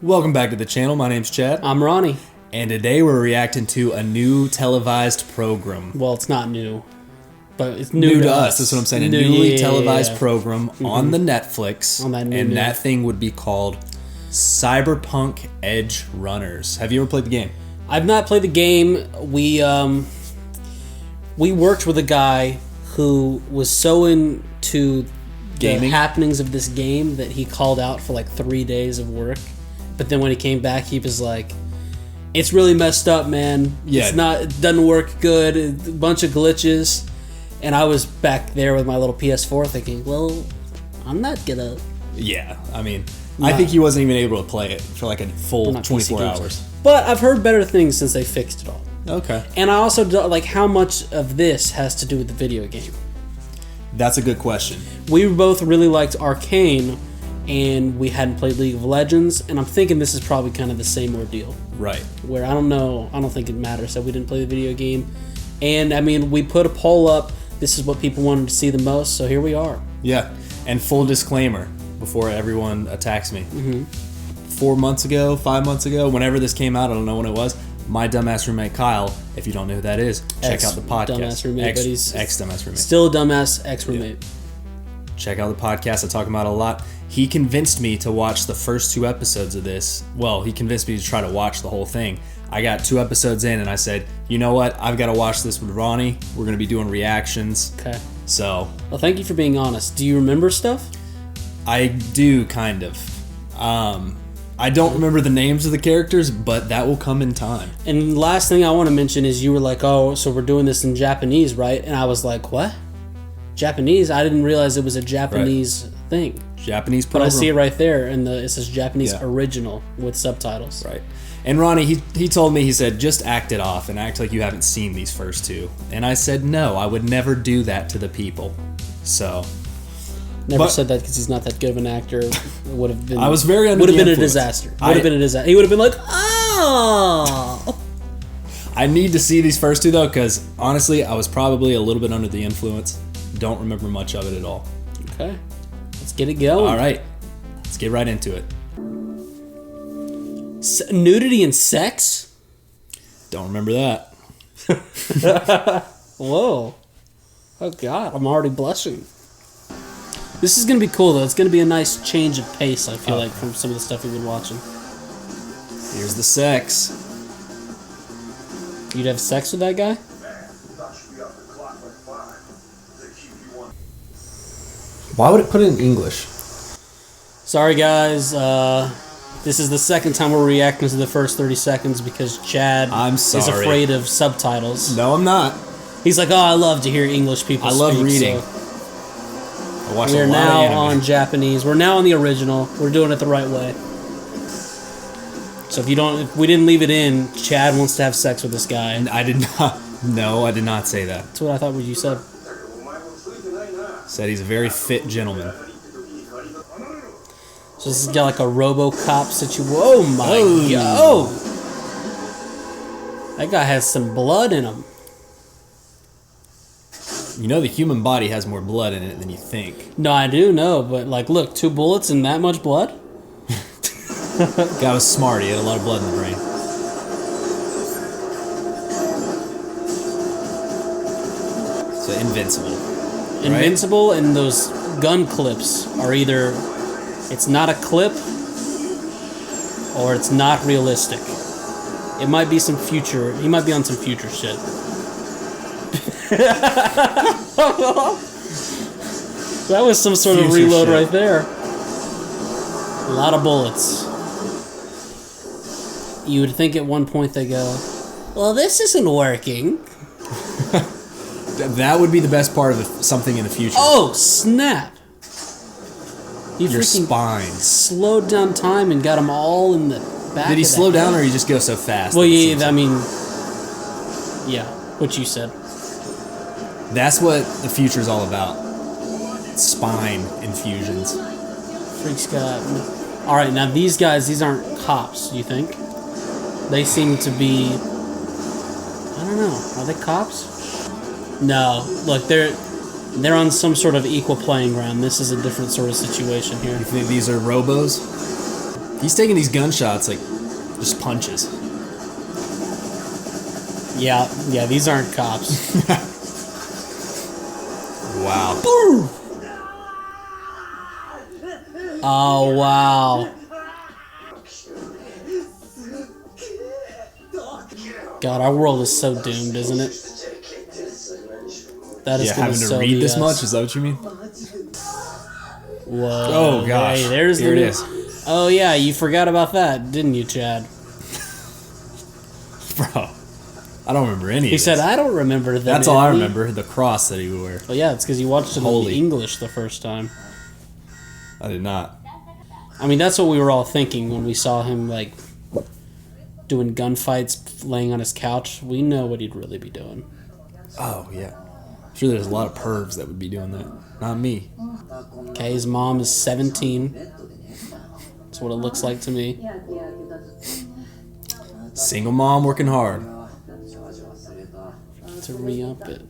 Welcome back to the channel. My name's Chad. I'm Ronnie. And today we're reacting to a new televised program. Well, it's not new, but it's new to us. That's what I'm saying. A newly televised program on the Netflix. On that that thing would be called Cyberpunk Edgerunners. Have you ever played the game? I've not played the game. We worked with a guy who was so into the happenings of this game that he called out for like 3 days of work. But then when he came back, he was like, "It's really messed up, man. Yeah. It doesn't work good. A bunch of glitches." And I was back there with my little PS4 thinking, well, I'm not gonna... Yeah, I mean, I think he wasn't even able to play it for like a full 24 hours. But I've heard better things since they fixed it all. Okay. And I also don't like how much of this has to do with the video game. That's a good question. We both really liked Arcane, and we hadn't played League of Legends, and I'm thinking this is probably kind of the same ordeal. Right. Where I don't think it matters that we didn't play the video game. And I mean, we put a poll up. This is what people wanted to see the most, so here we are. Yeah. And full disclaimer before everyone attacks me. 4 months ago, 5 months ago, whenever this came out, I don't know when it was, my dumbass roommate Kyle, if you don't know who that is, check out the podcast. Dumbass roommate, but he's ex-dumbass roommate. Still a dumbass ex-roommate. Yeah. Check out the podcast. I talk about it a lot. He convinced me to watch the first 2 episodes of this. Well, he convinced me to try to watch the whole thing. I got 2 episodes in and I said, you know what? I've got to watch this with Ronnie. We're going to be doing reactions. Okay. So. Well, thank you for being honest. Do you remember stuff? I do, kind of. I don't remember the names of the characters, but that will come in time. And last thing I want to mention is you were like, oh, so we're doing this in Japanese, right? And I was like, what? Japanese? I didn't realize it was a Japanese thing. Japanese program. But I see it right there, and it says Japanese original with subtitles. Right. And Ronnie, he told me, he said, just act it off and act like you haven't seen these first 2. And I said, no, I would never do that to the people. So... Never said that because he's not that good of an actor. It would have been. I was very under Would have the been influence. a disaster. Would have been a disaster. He would have been like, oh. I need to see these first 2 though, because honestly, I was probably a little bit under the influence. Don't remember much of it at all. Okay, let's get it going. All right, let's get right into it. Nudity and sex? Don't remember that. Whoa! Oh God, I'm already blushing. This is going to be cool, though. It's going to be a nice change of pace, I feel like, from some of the stuff we've been watching. Here's the sex. You'd have sex with that guy? Why would it put it in English? Sorry, guys. This is the second time we're reacting to the first 30 seconds because Chad is afraid of subtitles. No, I'm not. He's like, oh, I love to hear English people speak. I love reading. So we're now on Japanese. We're now on the original. We're doing it the right way. So if we didn't leave it in, Chad wants to have sex with this guy. I did not. No, I did not say that. That's what I thought you said. Said he's a very fit gentleman. So this is got like a RoboCop situation. Oh my God! Oh, that guy has some blood in him. You know the human body has more blood in it than you think. No, I do know, but like, look, 2 bullets and that much blood? Guy was smart. He had a lot of blood in the brain. So invincible. Invincible, right? And those gun clips are either it's not a clip or it's not realistic. It might be some future. He might be on some future shit. That was some sort of reload right there. A lot of bullets. You would think at one point they go, well, this isn't working. That would be the best part of something in the future. Oh, snap. Your spine. Slowed down time and got them all in the back. Did he slow down or he just go so fast? Well, yeah, I mean, yeah, what you said. That's what the future's all about. Spine infusions. Freak's got... Alright, now these guys, these aren't cops, do you think? They seem to be... I don't know. Are they cops? No. Look, they're on some sort of equal playing ground. This is a different sort of situation here. You think these are robos? He's taking these gunshots like just punches. Yeah, these aren't cops. Wow. Boom! Oh, wow. God, our world is so doomed, isn't it? That is having to read this much? Is that what you mean? Whoa. Oh, gosh. Hey, there's Here the it is. Oh, yeah, you forgot about that, didn't you, Chad? Bro, I don't remember any of He this. said, I don't remember that. That's all I remember, the cross that he would wear. Well, yeah, it's because you watched it in English the first time. I did not. I mean, that's what we were all thinking when we saw him, like, doing gunfights, laying on his couch. We know what he'd really be doing. Oh, yeah. I'm sure there's a lot of pervs that would be doing that. Not me. Okay, his mom is 17. That's what it looks like to me. Single mom working hard. To re-up it.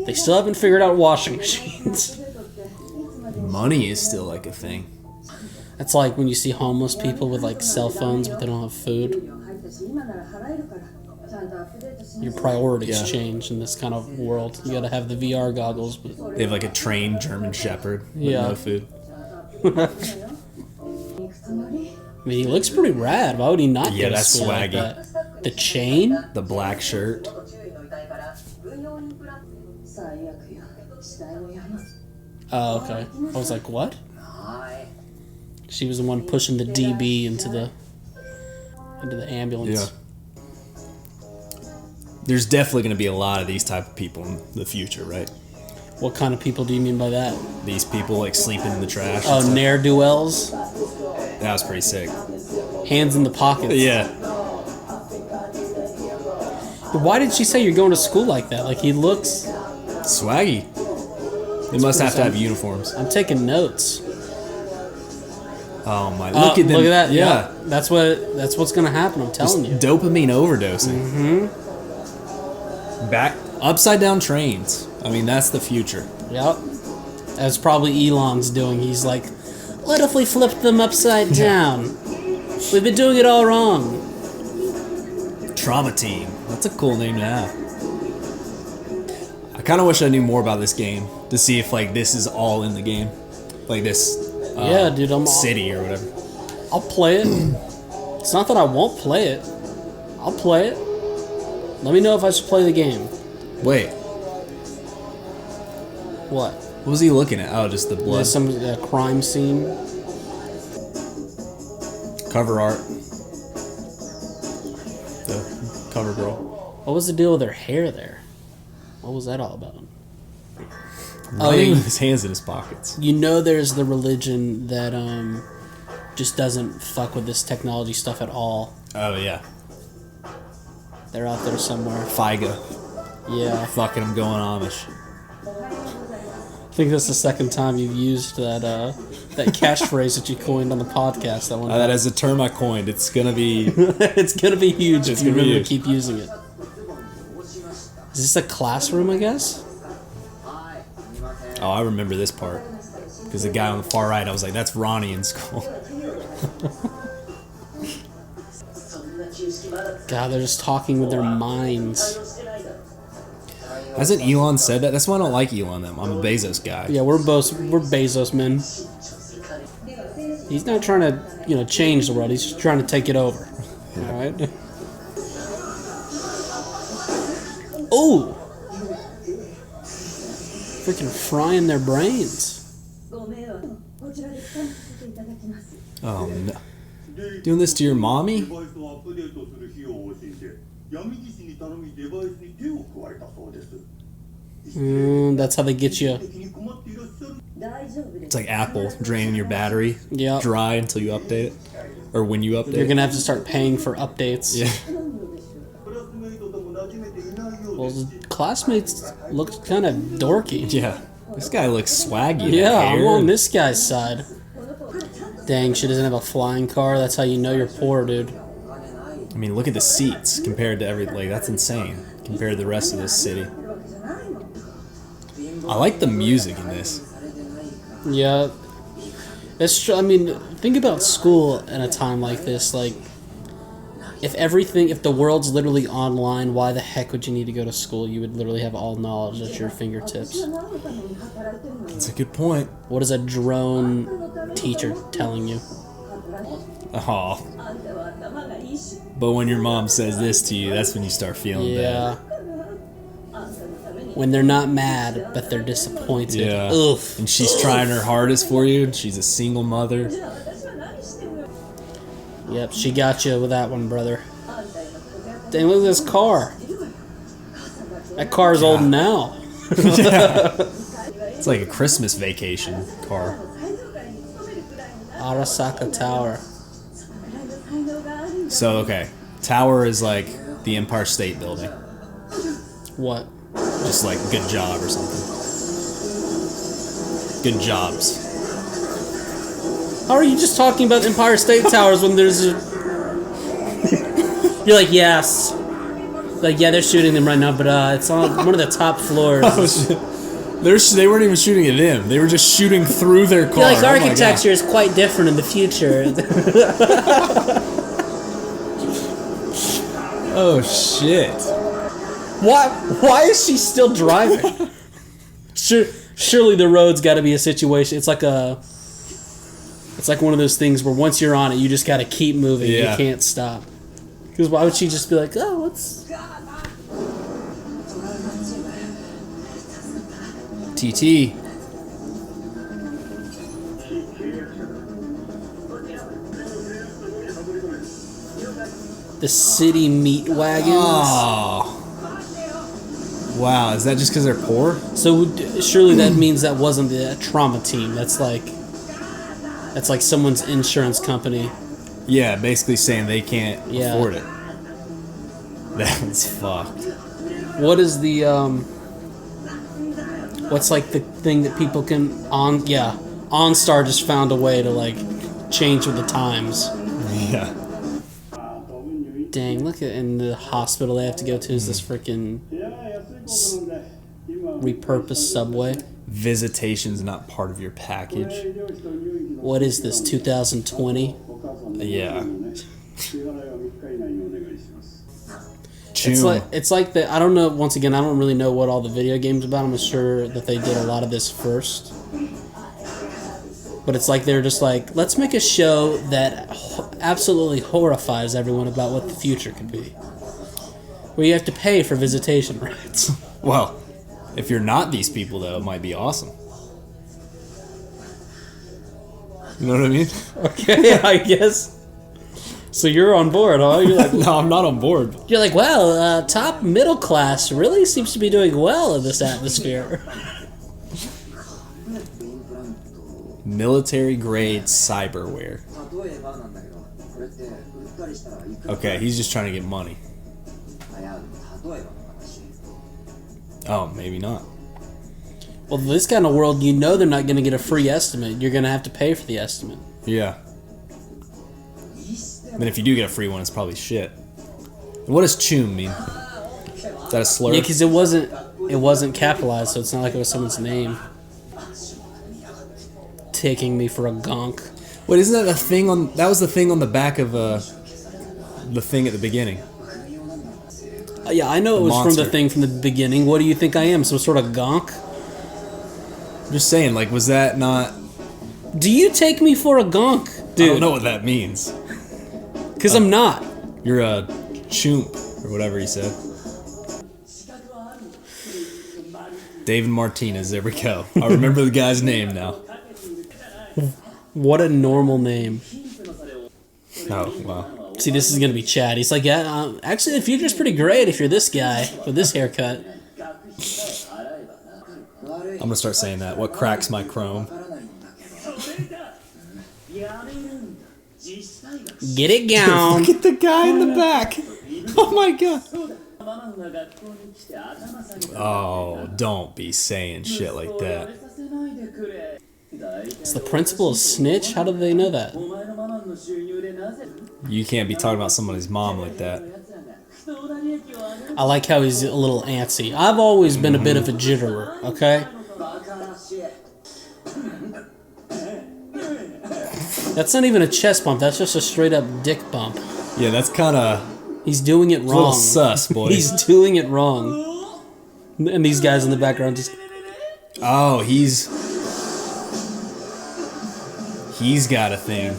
They still haven't figured out washing machines. Money is still like a thing. That's like when you see homeless people with like cell phones but they don't have food. Your priorities change in this kind of world. You gotta have the VR goggles. But They have like a trained German Shepherd with no food. I mean, he looks pretty rad. Why would he not go to that's school swaggy. like that? The chain? The black shirt. Oh, okay. I was like, what? She was the one pushing the DB into the ambulance. Yeah. There's definitely going to be a lot of these type of people in the future, right? What kind of people do you mean by that? These people like sleeping in the trash. Oh, ne'er-do-wells? That was pretty sick. Hands in the pockets. Yeah. But why did she say you're going to school like that? Like, he looks... Swaggy. They must have to have uniforms. I'm taking notes. Oh my! Look at them. Look at that. Yeah. That's what's gonna happen. I'm telling you. Dopamine overdosing. Mm-hmm. Back upside down trains. I mean, that's the future. Yep. That's probably Elon's doing. He's like, what if we flipped them upside down? We've been doing it all wrong. Trauma Team. That's a cool name to have. I kind of wish I knew more about this game to see if like this is all in the game, like this. Yeah, dude, city or whatever. I'll play it. It's not that I won't play it. I'll play it. Let me know if I should play the game. Wait. What? What was he looking at? Oh, just the blood. There's some crime scene. Cover art. The cover girl. What was the deal with her hair there? What was that all about? Running with his hands in his pockets. You know there's the religion that just doesn't fuck with this technology stuff at all. Oh, yeah. They're out there somewhere. FIGA. Yeah. Fucking him going Amish. I think that's the second time you've used that catchphrase that you coined on the podcast. That is a term I coined. It's gonna be... It's gonna be huge if you remember to keep using it. Is this a classroom, I guess? Oh, I remember this part. Because the guy on the far right, I was like, that's Ronny in school. God, they're just talking with their minds. Hasn't Elon said that? That's why I don't like Elon, though. I'm a Bezos guy. Yeah, we're Bezos men. He's not trying to, change the world. He's just trying to take it over. Yeah. All right? Oh! Freaking frying their brains. Oh, no. Doing this to your mommy? That's how they get you. It's like Apple draining your battery dry until you update it. Or when you update it. You're going to have to start paying for updates. Yeah. Well, his classmates looked kind of dorky. Yeah. This guy looks swaggy. Yeah, I'm on this guy's side. Dang, she doesn't have a flying car. That's how you know you're poor, dude. I mean, look at the seats compared to everything. Like, that's insane compared to the rest of this city. I like the music in this. Yeah. That's true. I mean, think about school in a time like this. Like, if the world's literally online, why the heck would you need to go to school? You would literally have all knowledge at your fingertips. That's a good point. What is a drone teacher telling you? Oh. But when your mom says this to you, that's when you start feeling bad. When they're not mad, but they're disappointed. Yeah. Oof. And she's trying her hardest for you. She's a single mother. Yep, she got you with that one, brother. Dang, look at this car. That car's old now. Yeah. It's like a Christmas vacation car. Arasaka Tower. So, okay. Tower is like the Empire State Building. What? Just like good job or something. Good jobs. How are you just talking about Empire State Towers when there's a... You're like, yes. Like, yeah, they're shooting them right now, but it's on one of the top floors. Oh, shit. They weren't even shooting at them. They were just shooting through their car. You're like, architecture is quite different in the future. Oh, shit. Why is she still driving? Surely the road's got to be a situation. It's like one of those things where once you're on it, you just got to keep moving. Yeah. You can't stop. Because why would she just be like, oh, what's... TT. The city meat wagons. Oh. Wow, is that just because they're poor? So surely that means that wasn't the trauma team. That's like someone's insurance company. Yeah, basically saying they can't afford it. That's fucked. What is the what's like the thing that people can OnStar just found a way to like change with the times. Yeah. Dang, look at in the hospital they have to go to is this freaking repurposed subway. Visitation's not part of your package. What is this, 2020? Yeah. It's like the, I don't know, once again, I don't really know what all the video games about. I'm sure that they did a lot of this first. But it's like they're just like, let's make a show that absolutely horrifies everyone about what the future could be. Where you have to pay for visitation rights. Well, if you're not these people, though, it might be awesome. You know what I mean? Okay, I guess. So you're on board, huh? You're like, no, I'm not on board. You're like, well, top middle class really seems to be doing well in this atmosphere. Military grade cyberware. Okay, he's just trying to get money. Oh, maybe not. Well, this kind of world, you know they're not going to get a free estimate. You're going to have to pay for the estimate. Yeah. Then if you do get a free one, it's probably shit. And what does chum mean? Is that a slur? Yeah, because it wasn't capitalized, so it's not like it was someone's name. Taking me for a gonk. Wait, isn't that a thing on... That was the thing on the back of the thing at the beginning. Yeah, I know it was monster. from the thing from the beginning. What do you think I am, some sort of gonk? I'm just saying, like, was that not... Do you take me for a gonk, dude? I don't know what that means. Because I'm not. You're a chump, or whatever he said. David Martinez, there we go. I remember the guy's name now. What a normal name. Oh, wow. See, this is going to be Chad. He's like, yeah, actually, the future's pretty great if you're this guy with this haircut. I'm going to start saying that. What cracks my chrome? Get it down. Look at the guy in the back. Oh, my God. Oh, don't be saying shit like that. Is the principal a snitch? How do they know that? You can't be talking about somebody's mom like that. I like how he's a little antsy. I've always been a bit of a jitterer, okay? That's not even a chest bump. That's just a straight up dick bump. Yeah, that's kind of... He's doing it wrong. A little sus, boy. He's doing it wrong. And these guys in the background just... Oh, he's got a thing.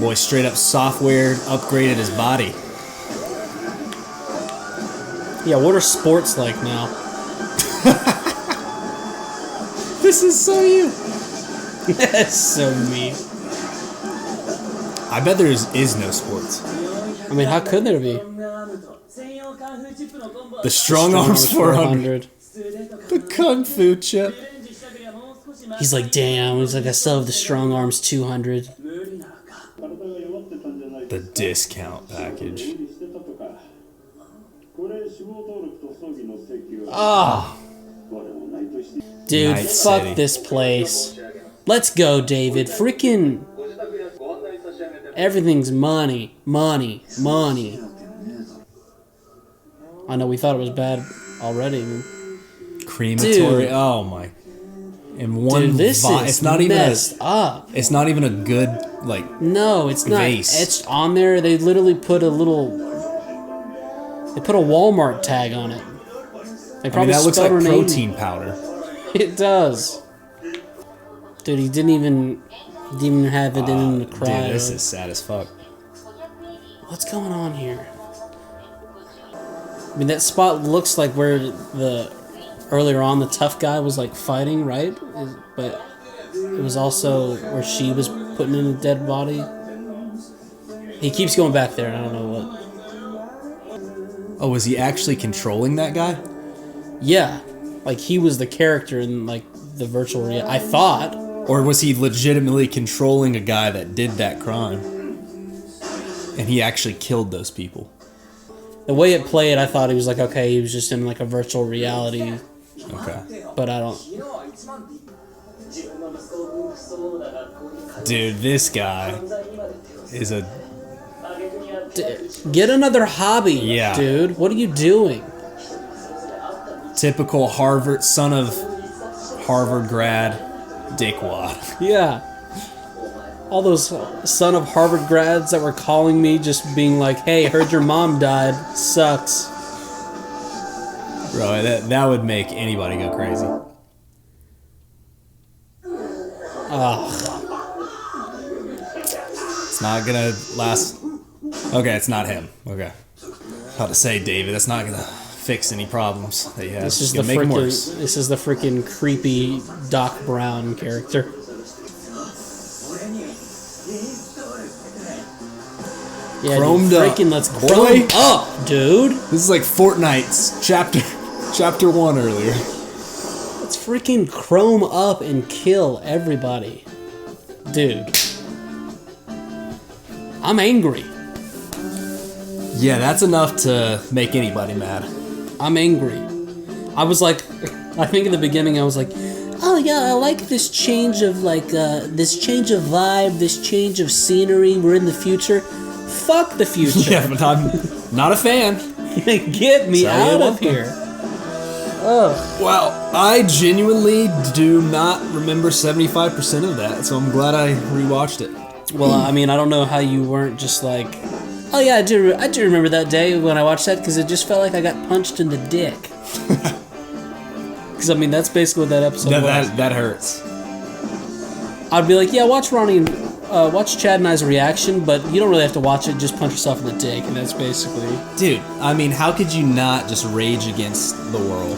Boy, straight up software upgraded his body. Yeah, what are sports like now? This is so you. That's so me. I bet there is no sports. I mean, how could there be? The Strong Arms 400. The Kung Fu chip. He's like, damn. He's like, I still have the Strong Arms 200. The discount package. Ah. Dude, Night fuck City. this place. Let's go, David. Freaking... Everything's money. Money. Money. I know, we thought it was bad already. Crematory. Dude. Oh my. And one Dude, this is it's not even messed up. It's not even a good like No, it's not vase. etched on there. They literally put a little... They put a Walmart tag on it. They I mean, that looks like spelled her name. protein powder. It does. Dude, he didn't even have it in him to cry. Dude, this is sad as fuck. What's going on here? I mean, that spot looks like where earlier on the tough guy was like fighting, right? But it was also where she was putting in a dead body. He keeps going back there, and I don't know what. Oh, was he actually controlling that guy? Yeah, like he was the character in like the virtual reality. I thought. Or was he legitimately controlling a guy that did that crime? And he actually killed those people? The way it played, I thought he was like, okay, he was just in like a virtual reality. Okay. But I don't... Dude, this guy is a... Get another hobby, Yeah. dude. What are you doing? typical Harvard, son of Harvard grad dickwad. Yeah. All those son of Harvard grads that were calling me just being like, hey, heard your mom died. Sucks. Bro, that would make anybody go crazy. Ugh. It's not gonna last. Okay, it's not him. Okay. How to say, David, that's not gonna fix any problems that he has. This is It's gonna make them worse. This is the freaking creepy Doc Brown character. Yeah, Chromed dude, up. freaking let's Boy. chrome up, dude. This is like Fortnite's chapter 1 earlier. Let's freaking chrome up and kill everybody. Dude. I'm angry. Yeah, that's enough to make anybody mad. I'm angry. I was like, I think in the beginning I was like, oh yeah, I like this change of this change of vibe, this change of scenery. We're in the future. Fuck the future. Yeah, but I'm not a fan. Get me Tell you out of what. here. Ugh. Well, I genuinely do not remember 75% of that, so I'm glad I rewatched it. Well, I mean, I don't know how you weren't just like, oh yeah, I do remember that day when I watched that because it just felt like I got punched in the dick. Because I mean, that's basically what that episode was. That hurts. I'd be like, yeah, watch Ronnie and watch Chad and I's reaction, but you don't really have to watch it. Just punch yourself in the dick, and that's basically. Dude, I mean, how could you not just rage against the world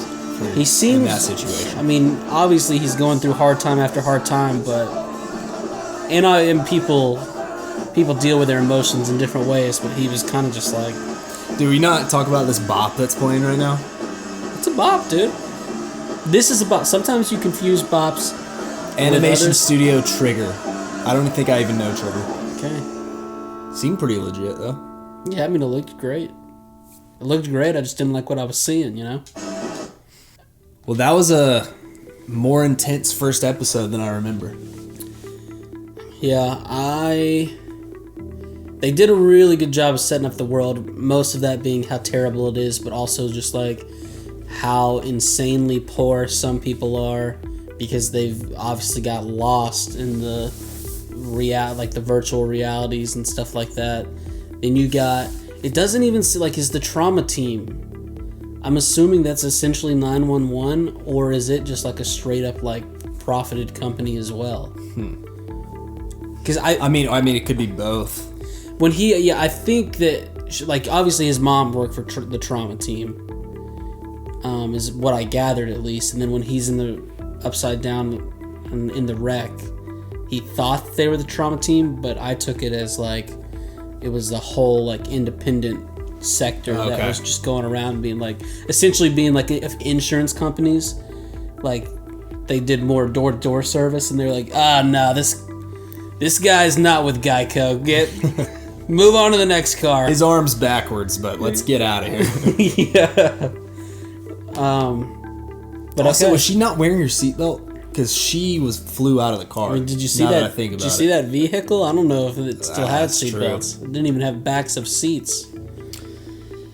He seems in that situation? I mean, obviously he's going through hard time after hard time, but and people deal with their emotions in different ways. But he was kind of just like, Do we not talk about this bop that's playing right now? it's a bop, dude. This is a bop. Sometimes you confuse bops. Animation others. Studio Trigger. I don't think I even know Trigger. Okay. Seemed pretty legit though. Yeah, I mean, it looked great. It looked great. I just didn't like what I was seeing, you know? Well, that was a more intense first episode than I remember. Yeah, They did a really good job of setting up the world. Most of that being how terrible it is, but also just like how insanely poor some people are because they've obviously got lost in the like the virtual realities and stuff like that. Then you got, it doesn't even say, like, is the trauma team, I'm assuming that's essentially 911, or is it just like a straight up like profited company as well? Because I mean it could be both. When I think that, like, obviously his mom worked for the trauma team, is what I gathered at least. And then when he's in the upside down in the wreck, he thought they were the trauma team, but I took it as like it was the whole like independent sector that was just going around being like, essentially being like, if insurance companies, like, they did more door-to-door service, and they're like, no, this guy's not with Geico. Move on to the next car. His arm's backwards, but let's get out of here. Yeah. But also, was she not wearing her seatbelt? Because she flew out of the car. I mean, did you see that? Did you see that vehicle? I don't know if it still had seatbelts. It didn't even have backs of seats.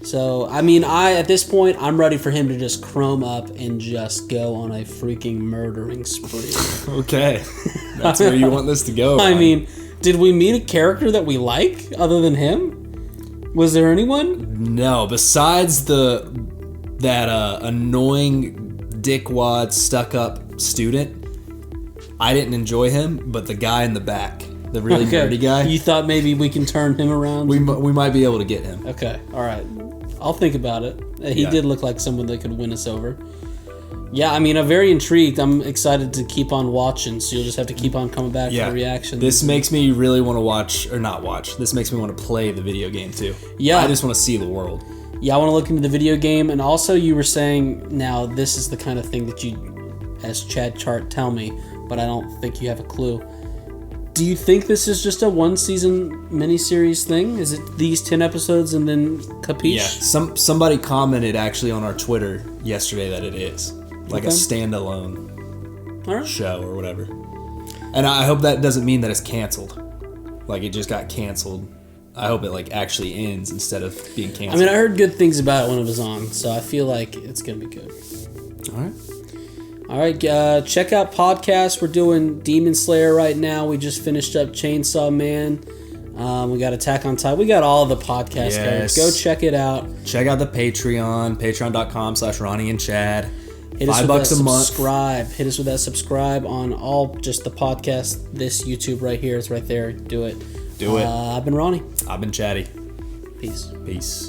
So, I mean, at this point, I'm ready for him to just chrome up and just go on a freaking murdering spree. Okay. That's where you want this to go. I mean, did we meet a character that we like other than him? Was there anyone? No, besides that annoying dickwad stuck-up student. I didn't enjoy him, but the guy in the back, the really nerdy guy. You thought maybe we can turn him around? We might be able to get him. Okay, all right. I'll think about it. He did look like someone that could win us over. Yeah, I mean, I'm very intrigued. I'm excited to keep on watching, so you'll just have to keep on coming back for reactions. This makes me really want to watch, or not watch. This makes me want to play the video game too. Yeah. I just want to see the world. Yeah, I want to look into the video game, and also you were saying, now this is the kind of thing that you, as Chad Chart, tell me, but I don't think you have a clue. Do you think this is just a one-season miniseries thing? Is it these 10 episodes and then capiche? Yeah, somebody commented actually on our Twitter yesterday that it is. Like a standalone show or whatever. And I hope that doesn't mean that it's canceled. Like it just got canceled. I hope it like actually ends instead of being canceled. I mean, I heard good things about it when it was on, so I feel like it's going to be good. All right, check out podcasts. We're doing Demon Slayer right now. We just finished up Chainsaw Man. We got Attack on Titan. We got all the podcast guys. Go check it out. Check out the Patreon, patreon.com/Ronny and Chad. Hit us $5 a month. Subscribe. Hit us with that subscribe on all just the podcast. This YouTube right here. It's right there. Do it. Do it. I've been Ronnie. I've been Chatty. Peace. Peace.